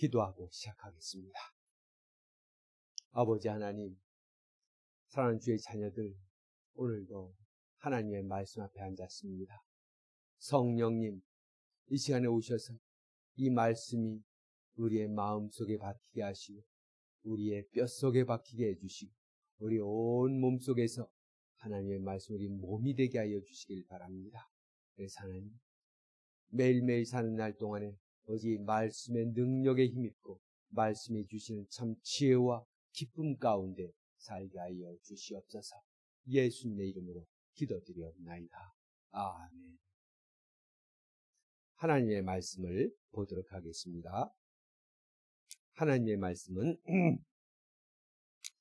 기도하고 시작하겠습니다. 아버지 하나님, 사랑하는 주의 자녀들, 오늘도 하나님의 말씀 앞에 앉았습니다. 성령님, 이 시간에 오셔서 이 말씀이 우리의 마음속에 박히게 하시고 우리의 뼛속에 박히게 해주시고 우리 온 몸속에서 하나님의 말씀 우리 몸이 되게 하여 주시길 바랍니다. 그래서 하나님, 매일매일 사는 날 동안에 오직 말씀의 능력에 힘입고 말씀이 주시는 참 지혜와 기쁨 가운데 살게 하여 주시옵소서. 예수님의 이름으로 기도드리옵나이다. 아멘. 하나님의 말씀을 보도록 하겠습니다. 하나님의 말씀은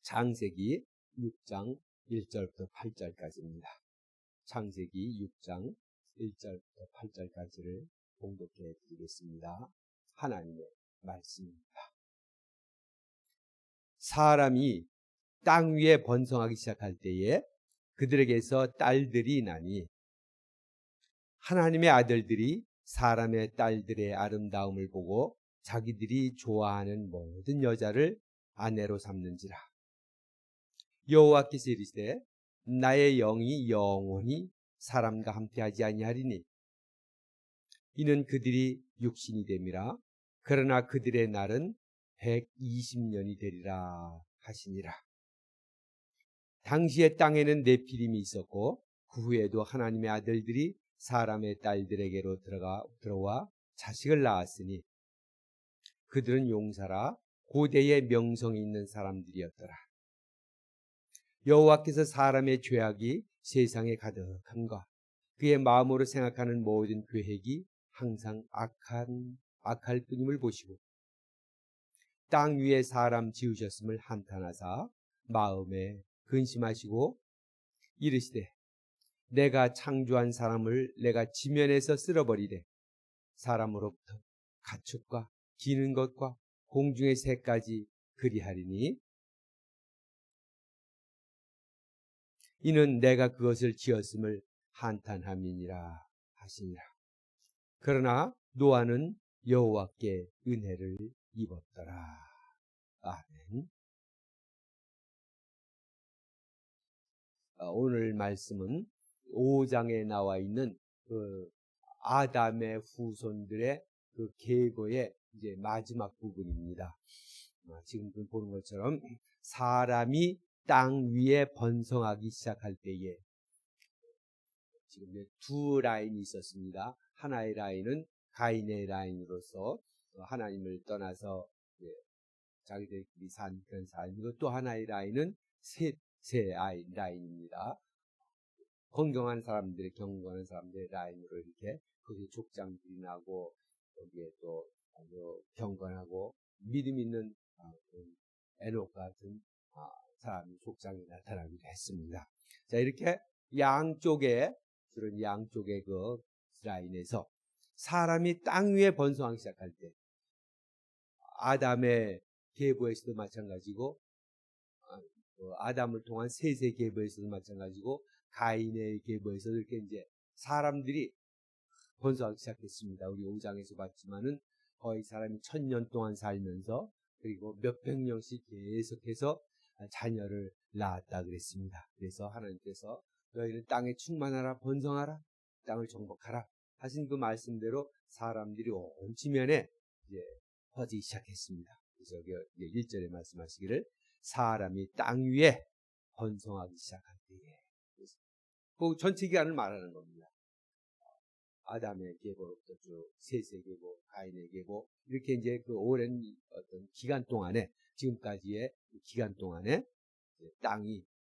창세기 6장 1절부터 8절까지입니다. 창세기 6장 1절부터 8절까지를 봉독해 드리겠습니다. 하나님의 말씀입니다. 사람이 땅 위에 번성하기 시작할 때에 그들에게서 딸들이 나니 하나님의 아들들이 사람의 딸들의 아름다움을 보고 자기들이 좋아하는 모든 여자를 아내로 삼는지라. 여호와께서 이르시되 나의 영이 영원히 사람과 함께하지 아니하리니 이는 그들이 육신이 됨이라. 그러나 그들의 날은 120년이 되리라 하시니라. 당시에 땅에는 네피림이 있었고 그 후에도 하나님의 아들들이 사람의 딸들에게로 들어와 자식을 낳았으니 그들은 용사라 고대의 명성이 있는 사람들이었더라. 여호와께서 사람의 죄악이 세상에 가득함과 그의 마음으로 생각하는 모든 계획이 항상 악할 뿐임을 보시고 땅 위에 사람 지으셨음을 한탄하사 마음에 근심하시고 이르시되 내가 창조한 사람을 내가 지면에서 쓸어버리되 사람으로부터 가축과 기는 것과 공중의 새까지 그리하리니 이는 내가 그것을 지었음을 한탄함이니라 하시니라. 그러나 노아는 여호와께 은혜를 입었더라. 아멘. 오늘 말씀은 5장에 나와 있는 그 아담의 후손들의 그 계보의 이제 마지막 부분입니다. 지금 보는 것처럼 사람이 땅 위에 번성하기 시작할 때에 지금 두 라인이 있었습니다. 하나의 라인은 가인의 라인으로서 하나님을 떠나서 자기들끼리 산 그런 삶이고 또 하나의 라인은 셋 라인입니다. 경건한 사람들의 라인으로 이렇게 거기에 족장들이 나고 거기에 또 아주 경건하고 믿음 있는 에녹 같은 사람이 족장에 나타나기도 했습니다. 자, 이렇게 양쪽의 그 라인에서 사람이 땅 위에 번성하기 시작할 때 아담의 계보에서도 마찬가지고 아담을 통한 셋의 계보에서도 마찬가지고 가인의 계보에서도 이렇게 이제 사람들이 번성하기 시작했습니다. 우리 5장에서 봤지만은 거의 사람이 1000년 동안 살면서 그리고 몇백 년씩 계속해서 자녀를 낳았다 그랬습니다. 그래서 하나님께서 너희는 땅에 충만하라 번성하라 땅을 정복하라 하신 그 말씀대로 사람들이 온 지면에 이제 퍼지기 시작했습니다. 그래서 1절에 말씀하시기를 사람이 땅 위에 번성하기 시작할 때에 그 전체 기간을 말하는 겁니다. 아담의 계보로부터 쭉 셋의 계보, 가인의 계보 이렇게 이제 그 오랜 어떤 기간 동안에 지금까지의 기간 동안에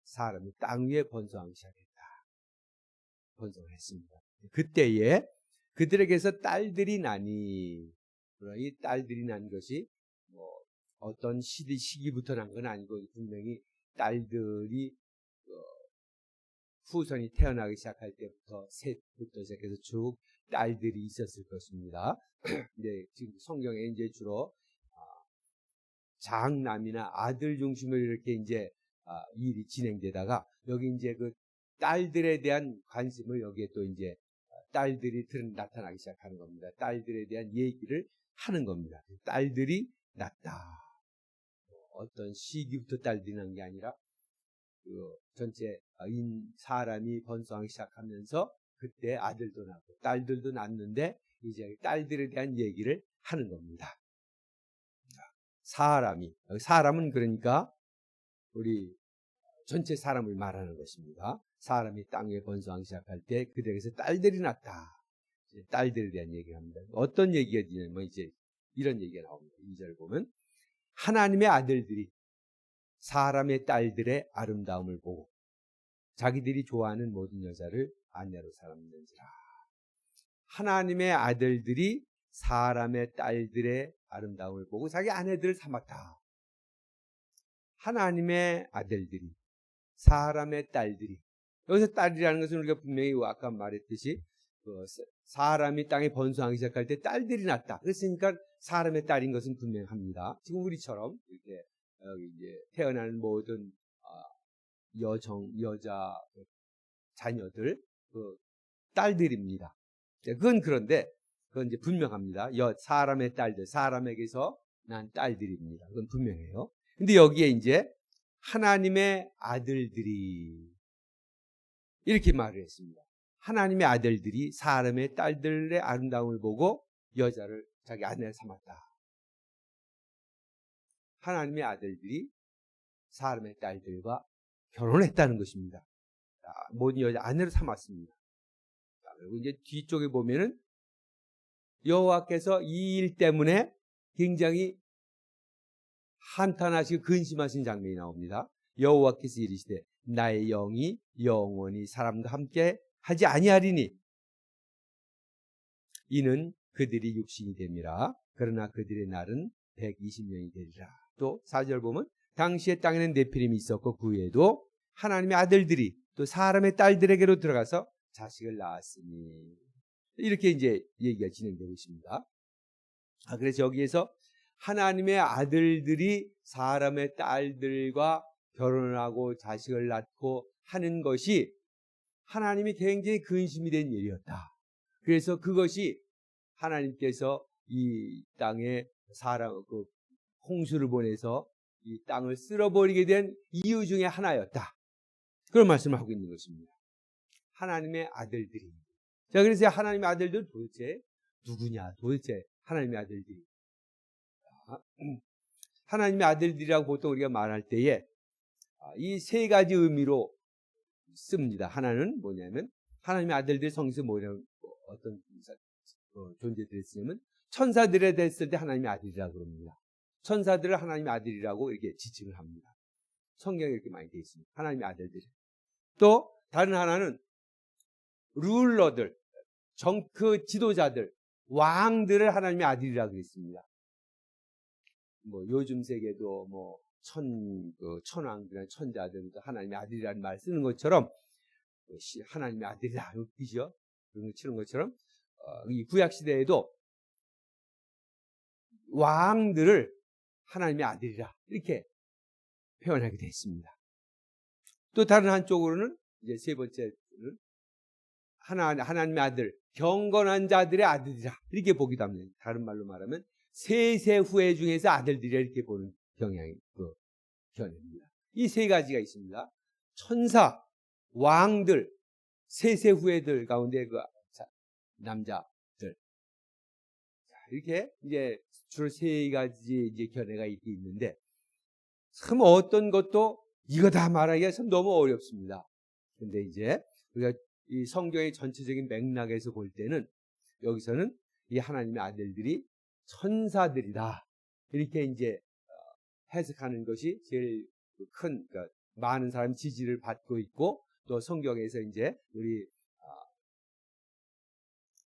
사람이 땅 위에 번성하기 시작했다. 번성을 했습니다. 그때에 그들에게서 딸들이 나니 이 딸들이 난 것이 어떤 시기부터 난 건 아니고 분명히 딸들이 후손이 태어나기 시작할 때부터 셋부터 시작해서 쭉 딸들이 있었을 것입니다. 근데 지금 성경에 이제 주로 장남이나 아들 중심으로 이렇게 이제 일이 진행되다가 여기 이제 그 딸들에 대한 관심을 여기에 또 이제 딸들이 나타나기 시작하는 겁니다. 딸들에 대한 얘기를 하는 겁니다. 딸들이 낳다. 어떤 시기부터 딸들이 난 게 아니라 그 전체 사람이 번성하기 시작하면서 그때 아들도 낳고 딸들도 낳는데 이제 딸들에 대한 얘기를 하는 겁니다. 사람은 그러니까 우리 전체 사람을 말하는 것입니다. 사람이 땅에 번성하기 시작할 때 그들에게서 딸들이 낳다. 딸들에 대한 얘기를 합니다. 어떤 얘기가 되냐면 이제 이런 얘기가 나옵니다. 2절 보면 하나님의 아들들이 사람의 딸들의 아름다움을 보고 자기들이 좋아하는 모든 여자를 아내로 삼는지라. 하나님의 아들들이 사람의 딸들의 아름다움을 보고 자기 아내들을 삼았다. 하나님의 아들들이 사람의 딸들이, 여기서 딸이라는 것은 우리가 분명히 아까 말했듯이 사람이 땅에 번성하기 시작할 때 딸들이 낳다. 그랬으니까 사람의 딸인 것은 분명합니다. 지금 우리처럼 이렇게 이제 태어나는 모든 여자 자녀들 딸들입니다. 그건 그런데 그건 이제 분명합니다. 사람의 딸들, 사람에게서 난 딸들입니다. 그건 분명해요. 근데 여기에 이제 하나님의 아들들이 이렇게 말을 했습니다. 하나님의 아들들이 사람의 딸들의 아름다움을 보고 여자를 자기 아내를 삼았다. 하나님의 아들들이 사람의 딸들과 결혼했다는 것입니다. 모든 여자 아내를 삼았습니다. 그리고 이제 뒤쪽에 보면은 여호와께서 이 일 때문에 굉장히 한탄하시고 근심하신 장면이 나옵니다. 여호와께서 이르시되 나의 영이 영원히 사람과 함께 하지 아니하리니 이는 그들이 육신이 됨이라. 그러나 그들의 날은 120년이 되리라. 또 4절 보면 당시에 땅에는 네피림이 있었고 그 후에도 하나님의 아들들이 또 사람의 딸들에게로 들어가서 자식을 낳았으니, 이렇게 이제 얘기가 진행되고 있습니다. 그래서 여기에서 하나님의 아들들이 사람의 딸들과 결혼을 하고 자식을 낳고 하는 것이 하나님이 굉장히 근심이 된 일이었다. 그래서 그것이 하나님께서 이 땅에 홍수를 보내서 이 땅을 쓸어버리게 된 이유 중에 하나였다. 그런 말씀을 하고 있는 것입니다. 하나님의 아들들이. 자, 그래서 하나님의 아들들 도대체 누구냐? 도대체 하나님의 아들들이. 하나님의 아들들이라고 보통 우리가 말할 때에 이 세 가지 의미로 씁니다. 하나는 뭐냐면 하나님의 아들들 성에서 뭐냐면 어떤 존재들이 쓰냐면 천사들에 대했을 때 하나님의 아들이라고 그럽니다. 천사들을 하나님의 아들이라고 이렇게 지칭을 합니다. 성경에 이렇게 많이 되어 있습니다. 하나님의 아들들. 또 다른 하나는 룰러들, 그 지도자들, 왕들을 하나님의 아들이라고 그랬습니다. 요즘 세계도 천왕들이나 천자들도 하나님의 아들이라는 말 쓰는 것처럼 하나님의 아들이다, 웃기죠? 그런 거 치는 것처럼 이 구약 시대에도 왕들을 하나님의 아들이라 이렇게 표현하게 되어 있습니다. 또 다른 한쪽으로는 이제 세 번째는 하나님의 아들, 경건한 자들의 아들이라 이렇게 보기도 합니다. 다른 말로 말하면 세세 후예 중에서 아들들이라 이렇게 보는 견해입니다. 이 세 가지가 있습니다. 천사, 왕들, 세세 후예들 가운데 남자들. 이렇게 이제 주로 세 가지 이제 견해가 있는데 참 어떤 것도 이거 다 말하기가 참 너무 어렵습니다. 근데 이제 우리가 이 성경의 전체적인 맥락에서 볼 때는 여기서는 이 하나님의 아들들이 천사들이다. 이렇게 이제 해석하는 것이 제일 큰, 그러니까 많은 사람 지지를 받고 있고, 또 성경에서 이제 우리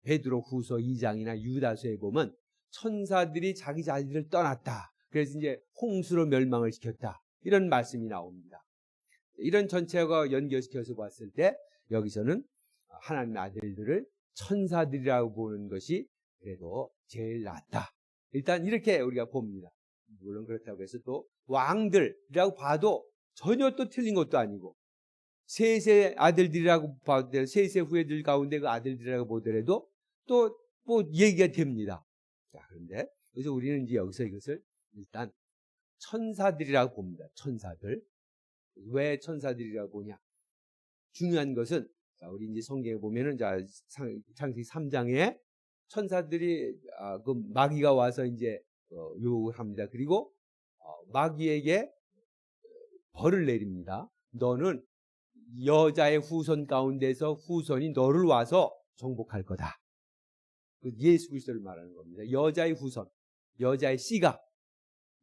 베드로 후서 2장이나 유다서에 보면 천사들이 자기 자리를 떠났다. 그래서 이제 홍수로 멸망을 시켰다. 이런 말씀이 나옵니다. 이런 전체가 연결시켜서 봤을 때 여기서는 하나님의 아들들을 천사들이라고 보는 것이 그래도 제일 낫다. 일단 이렇게 우리가 봅니다. 물론 그렇다고 해서 또 왕들이라고 봐도 전혀 또 틀린 것도 아니고 세세 아들들이라고 봐도 세세 후예들 가운데 그 아들들이라고 보더라도 또 뭐 얘기가 됩니다. 자, 그런데 그래서 우리는 이제 여기서 이것을 일단 천사들이라고 봅니다. 천사들. 왜 천사들이라고 보냐? 중요한 것은, 자, 우리 이제 성경에 보면은, 자, 창세기 3장에 천사들이, 그 마귀가 와서 이제, 유혹을 합니다. 그리고, 마귀에게 벌을 내립니다. 너는 여자의 후손 가운데서 후손이 너를 와서 정복할 거다. 예수 그리스도를 말하는 겁니다. 여자의 후손, 여자의 씨가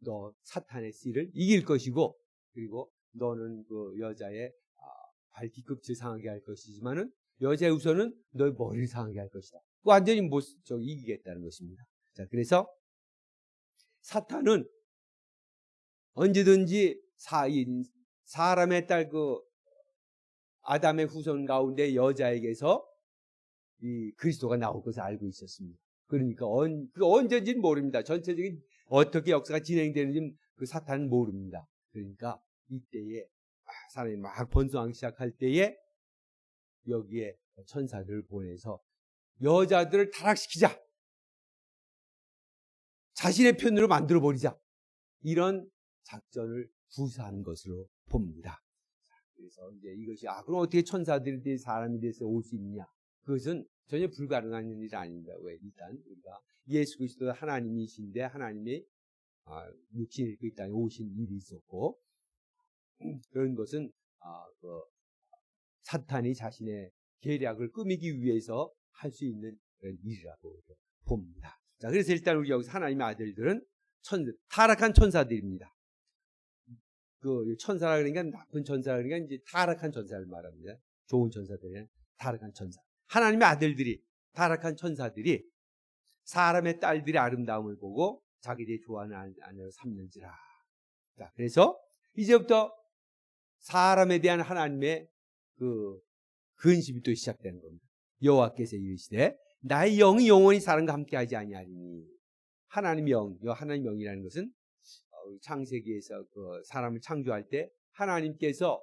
너 사탄의 씨를 이길 것이고, 그리고 너는 그 여자의 발 뒤꿈치를 상하게 할 것이지만은 여자의 후손은 너의 머리를 상하게 할 것이다. 완전히 이기겠다는 것입니다. 자, 그래서 사탄은 언제든지 사람의 딸 그 아담의 후손 가운데 여자에게서 이 그리스도가 나올 것을 알고 있었습니다. 그러니까 언제인지는 모릅니다. 전체적인 어떻게 역사가 진행되는지 그 사탄은 모릅니다. 그러니까 이때에 사람이 막 번성하기 시작할 때에 여기에 천사들을 보내서 여자들을 타락시키자, 자신의 편으로 만들어버리자, 이런 작전을 구사한 것으로 봅니다. 그래서 이제 이것이 그럼 어떻게 천사들이 사람이 돼서 올 수 있느냐? 그것은 전혀 불가능한 일이 아닙니다. 왜? 일단 우리가 예수 그리스도가 하나님이신데 하나님이 육신을 입고 이 땅에 오신 일이 있었고, 그런 것은 그 사탄이 자신의 계략을 꾸미기 위해서 할 수 있는 그런 일이라고 봅니다. 자, 그래서 일단 우리 여기서 하나님의 아들들은 타락한 천사들입니다. 그 천사라 그러니까 나쁜 천사라 그러니까 이제 타락한 천사를 말합니다. 좋은 천사들이 타락한 천사. 하나님의 아들들이, 타락한 천사들이 사람의 딸들의 아름다움을 보고 자기들이 좋아하는 아내로 삼는지라. 자, 그래서 이제부터 사람에 대한 하나님의 그 근심이 또 시작되는 겁니다. 여호와께서 이르시되 나의 영이 영원히 사람과 함께하지 아니하리니. 하나님의 영, 하나님의 영이라는 것은 창세기에서 그 사람을 창조할 때 하나님께서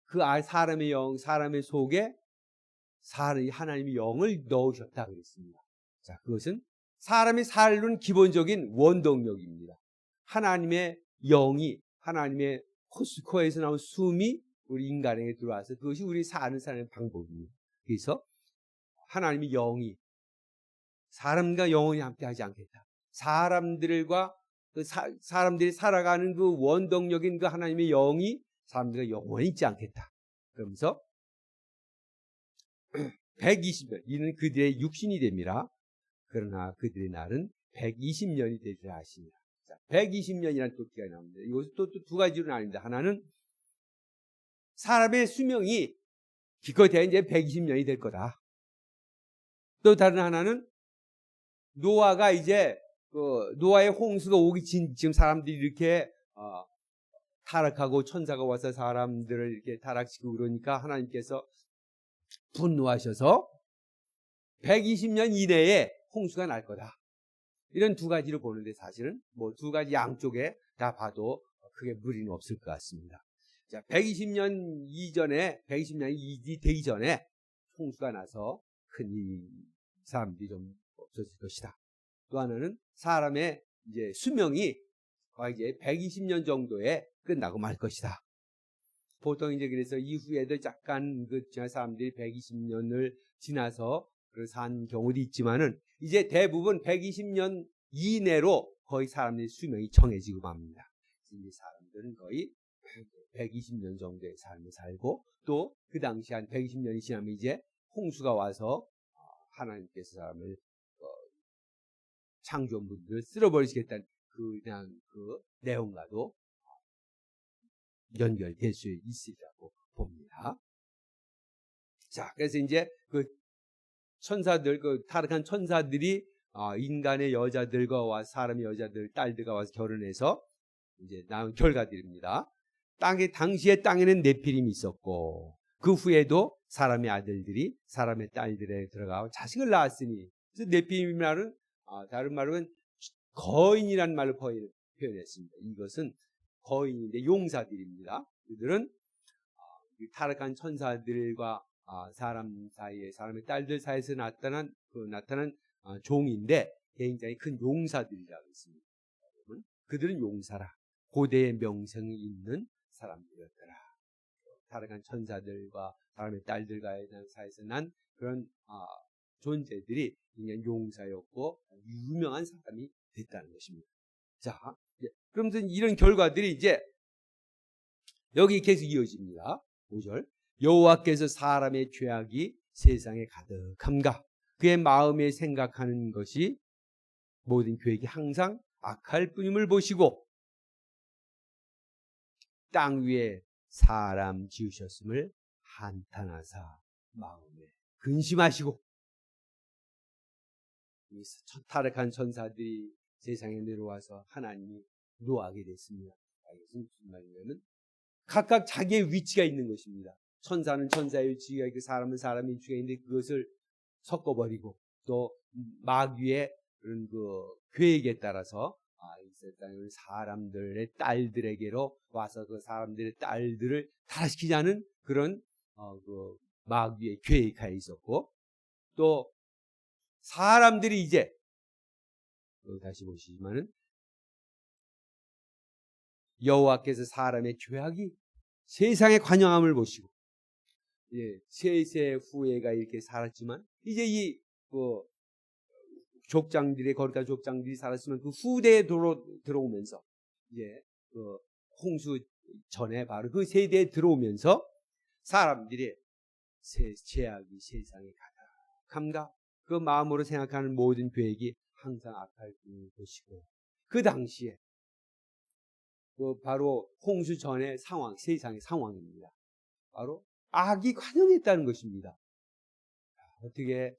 그 사람의 영, 사람의 속에 하나님의 영을 넣으셨다 그랬습니다. 자, 그것은 사람이 살는 기본적인 원동력입니다. 하나님의 영이, 하나님의 코에서 나온 숨이 우리 인간에게 들어와서 그것이 우리 사는 삶의 방법입니다. 그래서 하나님의 영이 사람과 영원히 함께하지 않겠다. 사람들과 사람들이 살아가는 그 원동력인 그 하나님의 영이 사람들과 영원히 있지 않겠다. 그러면서 120년, 이는 그들의 육신이 됩니다. 그러나 그들의 날은 120년이 되리라 하십니다. 120년이라는 또 기가 나옵니다. 이것은 또 두 가지로 나뉩니다. 하나는 사람의 수명이 기껏해야 이제 120년이 될 거다. 또 다른 하나는 노아가 이제 노아의 홍수가 오기 지금 사람들이 이렇게 타락하고 천사가 와서 사람들을 이렇게 타락시키고 그러니까 하나님께서 분노하셔서 120년 이내에 홍수가 날 거다. 이런 두 가지로 보는데 사실은 뭐 두 가지 양쪽에 다 봐도 크게 무리는 없을 것 같습니다. 자, 120년 이전에, 120년이 되기 전에 홍수가 나서 큰 사람들이 좀 없어질 것이다. 또 하나는 사람의 이제 수명이 거의 이제 120년 정도에 끝나고 말 것이다. 보통 이제 그래서 이후에도 약간 사람들이 120년을 지나서 산 경우도 있지만은 이제 대부분 120년 이내로 거의 사람들의 수명이 정해지고 맙니다. 이제 사람들은 거의 120년 정도의 삶을 살고 또 그 당시 한 120년이 지나면 이제 홍수가 와서 하나님께서 사람을 창조물들을 쓸어버리시겠다는 그냥 그 내용과도 연결될 수 있으리라고 봅니다. 자, 그래서 이제 그 천사들, 그 타락한 천사들이 인간의 여자들과 사람의 여자들, 딸들과 와서 결혼해서 이제 나온 결과들입니다. 당시에 땅에는 네피림이 있었고, 그 후에도 사람의 아들들이 사람의 딸들에 들어가 자식을 낳았으니, 그래서 네피림이라는 말은 다른 말로는 거인이라는 말로 표현했습니다. 이것은 거인인데 용사들입니다. 그들은 타락한 천사들과 사람 사이에, 사람의 딸들 사이에서 나타난 종인데 굉장히 큰 용사들이라고 했습니다. 그들은 용사라. 고대의 명성이 있는 사람들이었더라. 타락한 천사들과 사람의 딸들과의 사이에서 난 그런 존재들이 그냥 용사였고 유명한 사람이 됐다는 것입니다. 자, 그러면서 이런 결과들이 이제 여기 계속 이어집니다. 5절. 여호와께서 사람의 죄악이 세상에 가득함과 그의 마음에 생각하는 것이 모든 계획이 항상 악할 뿐임을 보시고 땅 위에 사람 지으셨음을 한탄하사 마음에 근심하시고 타락한 천사들이 세상에 내려와서 하나님이 노하게 됐습니다. 이것은 무슨 말이냐면 각각 자기의 위치가 있는 것입니다. 천사는 천사의 위치가 있고 사람은 사람의 위치가 있는데 그것을 섞어버리고 또 마귀의 그런 그 계획에 따라서 이 세상을 사람들의 딸들에게로 와서 그 사람들의 딸들을 타락시키자는 그런 그 마귀의 계획하에 있었고 또 사람들이 이제 다시 보시지만은 여호와께서 사람의 죄악이 세상에 관영함을 보시고 세세 후예가 이렇게 살았지만 이제 이 족장들의 거룩한 족장들이 살았으면 그 후대에 들어오면서 이제 그 홍수 전에 바로 그 세대에 들어오면서 사람들이 죄악이 세상에 가득함과 그 마음으로 생각하는 모든 계획이 항상 악할 것이고 그 당시에 바로 홍수 전의 상황, 세상의 상황입니다. 바로 악이 관영했다는 것입니다. 어떻게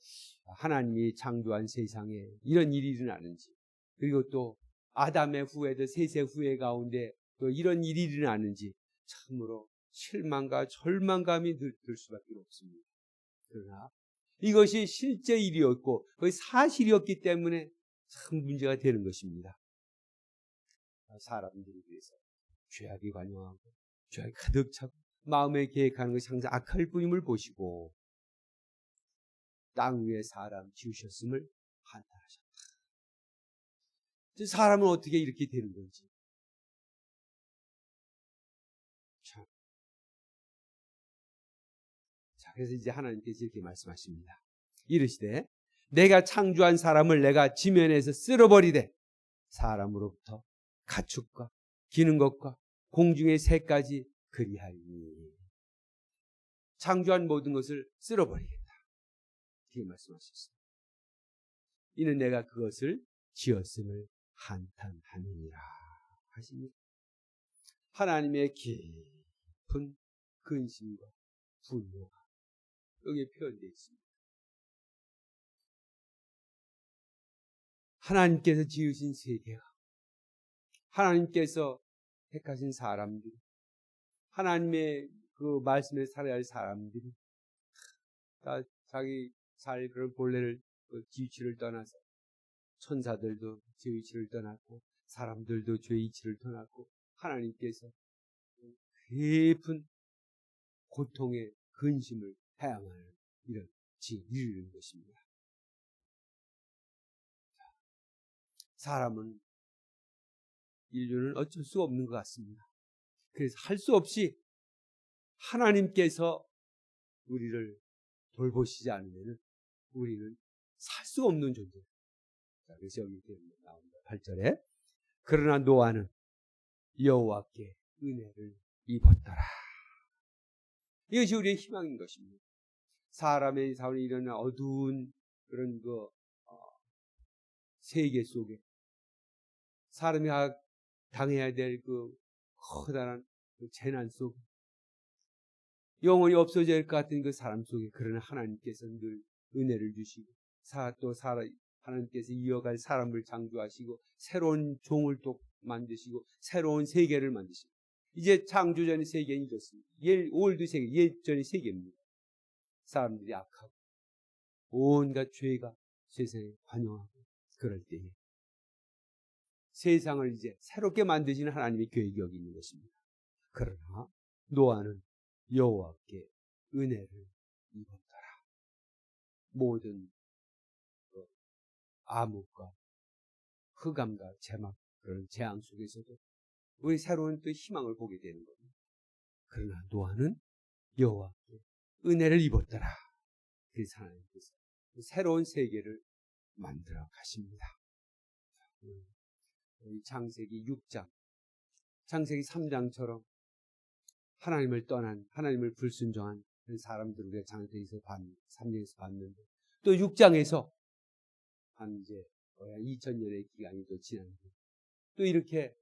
하나님이 창조한 세상에 이런 일이 일어나는지 그리고 또 아담의 후예들 세세 후예 가운데 또 이런 일이 일어나는지 참으로 실망과 절망감이 들 수밖에 없습니다. 그러나 이것이 실제 일이었고 거의 사실이었기 때문에 참 문제가 되는 것입니다. 사람들이 그래서 죄악이 관영하고 죄악이 가득 차고 마음에 계획하는 것이 항상 악할 뿐임을 보시고 땅 위에 사람 지으셨음을 한탄하셨다. 사람은 어떻게 이렇게 되는 건지. 참. 자, 그래서 이제 하나님께서 이렇게 말씀하십니다. 이르시되 내가 창조한 사람을 내가 지면에서 쓸어버리되 사람으로부터 가축과 기는 것과 공중의 새까지 그리하리니 창조한 모든 것을 쓸어버리겠다. 이렇게 말씀하셨습니다. 이는 내가 그것을 지었음을 한탄하느니라 하십니다. 하나님의 깊은 근심과 분노가 여기에 표현되어 있습니다. 하나님께서 지으신 세계가 하나님께서 택하신 사람들 하나님의 그 말씀에 살아야 할 사람들이 다 자기 살 그런 본래를 지위치를 떠나서 천사들도 지위치를 떠났고 사람들도 죄의 이치를 떠났고 하나님께서 깊은 고통의 근심을 해야만 하는 이런 일을 것입니다. 사람은 인류는 어쩔 수 없는 것 같습니다. 그래서 할 수 없이 하나님께서 우리를 돌보시지 않으면 우리는 살 수 없는 존재예요. 자, 그래서 여기 나옵니다. 8절에 그러나 노아는 여호와께 은혜를 입었더라. 이것이 우리의 희망인 것입니다. 사람의 사원에 일어난 어두운 그런 세계 속에 사람이 당해야 될 그 커다란 그 재난 속에 영원히 없어져야 할 것 같은 그 사람 속에 그러나 하나님께서 늘 은혜를 주시고 하나님께서 이어갈 사람을 창조하시고 새로운 종을 또 만드시고 새로운 세계를 만드시고 이제 창조전의 세계는 이렇습니다. 올드 세계, 예전의 세계입니다. 사람들이 악하고 온갖 죄가 세상에 관영하고 그럴 때에 세상을 이제 새롭게 만드시는 하나님의 계획이 여기 있는 것입니다. 그러나 노아는 여호와께 은혜를 입었더라. 모든 암흑과 흑암과 제막 그런 재앙 속에서도 우리 새로운 또 희망을 보게 되는 겁니다. 그러나 노아는 여호와께 은혜를 입었더라. 그래서 하나님께서 새로운 세계를 만들어 가십니다. 창세기 6장, 창세기 3장처럼 하나님을 떠난, 하나님을 불순종한 사람들을 우리가 창세기에서 3장에서 봤는데, 또 6장에서 한 이제 2000년의 기간이 또 지났는데, 또 이렇게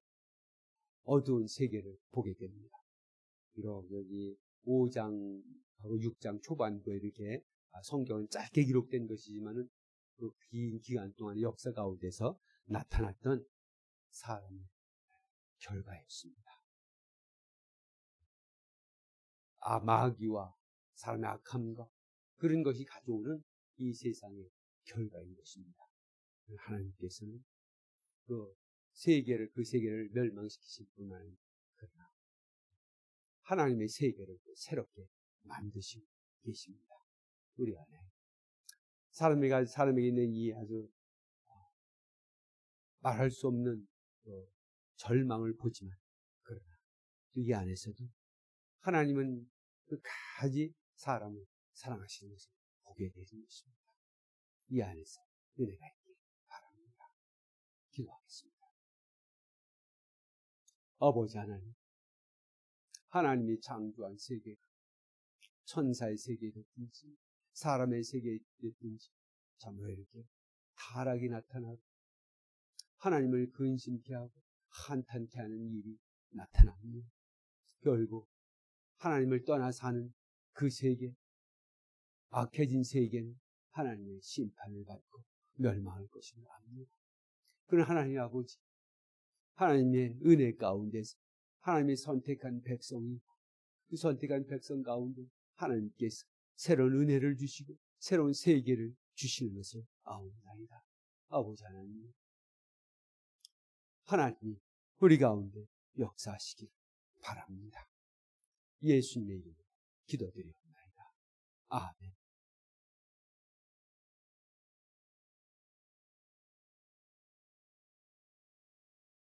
어두운 세계를 보게 됩니다. 비록 여기 5장하고 6장 초반부에 이렇게 성경은 짧게 기록된 것이지만은 그 긴 기간 동안의 역사 가운데서 나타났던 사람의 결과였습니다. 마귀와 사람의 악함과 그런 것이 가져오는 이 세상의 결과인 것입니다. 하나님께서는 그 세계를 멸망시키실 뿐 아니라 하나님의 세계를 새롭게 만드시고 계십니다. 우리 안에 사람에게 있는 이 아주 말할 수 없는 절망을 보지만, 그러나 이 안에서도 하나님은 끝까지 사람을 사랑하시는 것을 보게 되는 것입니다. 이 안에서 은혜가 있길 바랍니다. 기도하겠습니다. 아버지 하나님, 하나님이 창조한 세계가 천사의 세계였든지 사람의 세계였든지 참으로 이렇게 타락이 나타나고 하나님을 근심케 하고 한탄케 하는 일이 나타납니다. 결국 하나님을 떠나 사는 그 세계, 악해진 세계는 하나님의 심판을 받고 멸망할 것을 압니다. 그러나 하나님 아버지, 하나님의 은혜 가운데서 하나님이 선택한 백성이, 그 선택한 백성 가운데 하나님께서 새로운 은혜를 주시고 새로운 세계를 주시는 것을 아옵나이다. 아버지 하나님, 하나님이 우리 가운데 역사하시길 바랍니다. 예수님의 이름으로 기도드리옵나이다. 아멘.